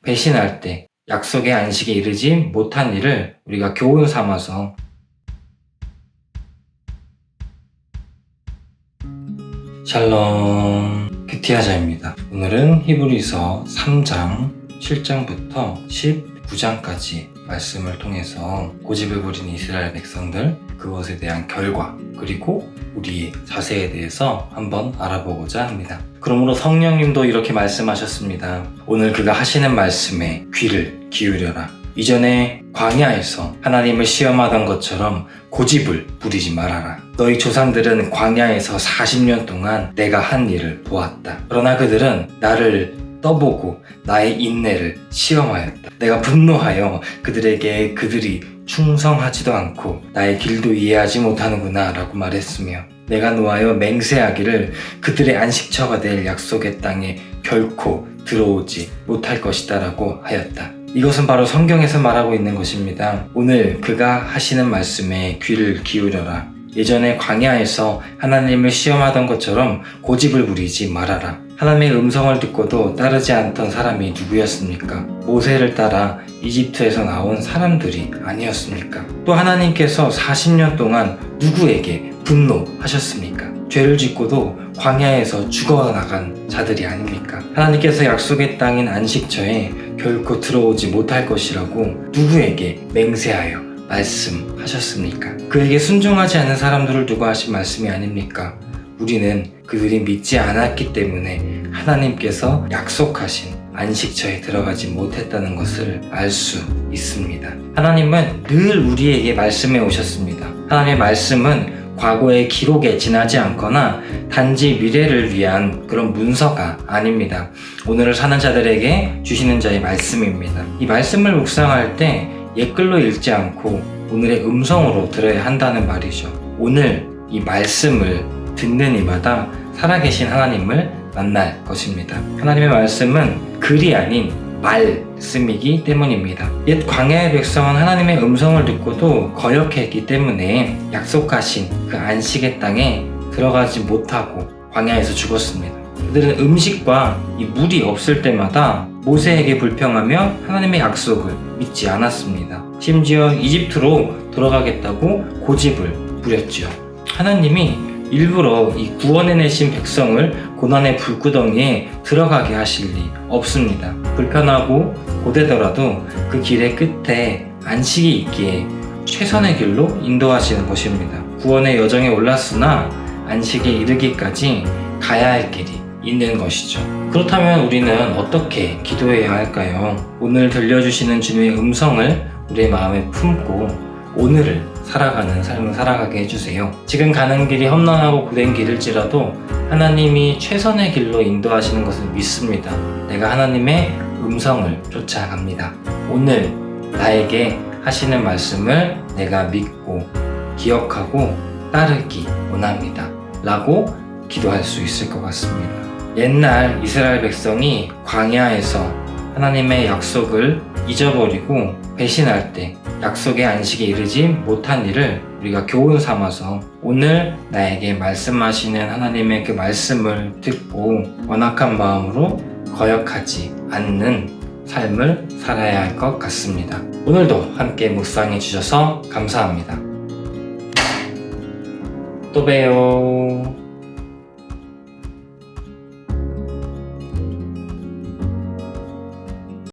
배신할 때 약속의 안식에 이르지 못한 일을 우리가 교훈 삼아서 샬롬, 큐티하자입니다. 오늘은 히브리서 3장 7장부터 19장까지 말씀을 통해서 고집을 부린 이스라엘 백성들, 그것에 대한 결과, 그리고 우리의 자세에 대해서 한번 알아보고자 합니다. 그러므로 성령님도 이렇게 말씀하셨습니다. 오늘 그가 하시는 말씀에 귀를 기울여라. 이전에 광야에서 하나님을 시험하던 것처럼 고집을 부리지 말아라. 너희 조상들은 광야에서 40년 동안 내가 한 일을 보았다. 그러나 그들은 나를 떠보고 나의 인내를 시험하였다. 내가 분노하여 그들에게 그들이 충성하지도 않고 나의 길도 이해하지 못하는구나 라고 말했으며, 내가 노하여 맹세하기를 그들의 안식처가 될 약속의 땅에 결코 들어오지 못할 것이다 라고 하였다. 이것은 바로 성경에서 말하고 있는 것입니다. 오늘 그가 하시는 말씀에 귀를 기울여라. 예전에 광야에서 하나님을 시험하던 것처럼 고집을 부리지 말아라. 하나님의 음성을 듣고도 따르지 않던 사람이 누구였습니까? 모세를 따라 이집트에서 나온 사람들이 아니었습니까? 또 하나님께서 40년 동안 누구에게 분노하셨습니까? 죄를 짓고도 광야에서 죽어나간 자들이 아닙니까? 하나님께서 약속의 땅인 안식처에 결코 들어오지 못할 것이라고 누구에게 맹세하여 말씀하셨습니까? 그에게 순종하지 않는 사람들을 두고 하신 말씀이 아닙니까? 우리는 그들이 믿지 않았기 때문에 하나님께서 약속하신 안식처에 들어가지 못했다는 것을 알 수 있습니다. 하나님은 늘 우리에게 말씀해 오셨습니다. 하나님의 말씀은 과거의 기록에 지나지 않거나 단지 미래를 위한 그런 문서가 아닙니다. 오늘을 사는 자들에게 주시는 자의 말씀입니다. 이 말씀을 묵상할 때 옛글로 읽지 않고 오늘의 음성으로 들어야 한다는 말이죠. 오늘 이 말씀을 듣는 이마다 살아계신 하나님을 만날 것입니다. 하나님의 말씀은 글이 아닌 말씀이기 때문입니다. 옛 광야의 백성은 하나님의 음성을 듣고도 거역했기 때문에 약속하신 그 안식의 땅에 들어가지 못하고 광야에서 죽었습니다. 그들은 음식과 이 물이 없을 때마다 모세에게 불평하며 하나님의 약속을 믿지 않았습니다. 심지어 이집트로 돌아가겠다고 고집을 부렸죠. 하나님이 일부러 이 구원해내신 백성을 고난의 불구덩이에 들어가게 하실 리 없습니다. 불편하고 고되더라도 그 길의 끝에 안식이 있기에 최선의 길로 인도하시는 것입니다. 구원의 여정에 올랐으나 안식에 이르기까지 가야 할 길이 있는 것이죠. 그렇다면 우리는 어떻게 기도해야 할까요? 오늘 들려주시는 주님의 음성을 우리의 마음에 품고 오늘을 살아가는 삶을 살아가게 해주세요. 지금 가는 길이 험난하고 고된 길일지라도 하나님이 최선의 길로 인도하시는 것을 믿습니다. 내가 하나님의 음성을 쫓아갑니다. 오늘 나에게 하시는 말씀을 내가 믿고 기억하고 따르기 원합니다. 라고 기도할 수 있을 것 같습니다. 옛날 이스라엘 백성이 광야에서 하나님의 약속을 잊어버리고 배신할 때 약속의 안식에 이르지 못한 일을 우리가 교훈 삼아서 오늘 나에게 말씀하시는 하나님의 그 말씀을 듣고 완악한 마음으로 거역하지 않는 삶을 살아야 할 것 같습니다. 오늘도 함께 묵상해 주셔서 감사합니다. 또 봬요.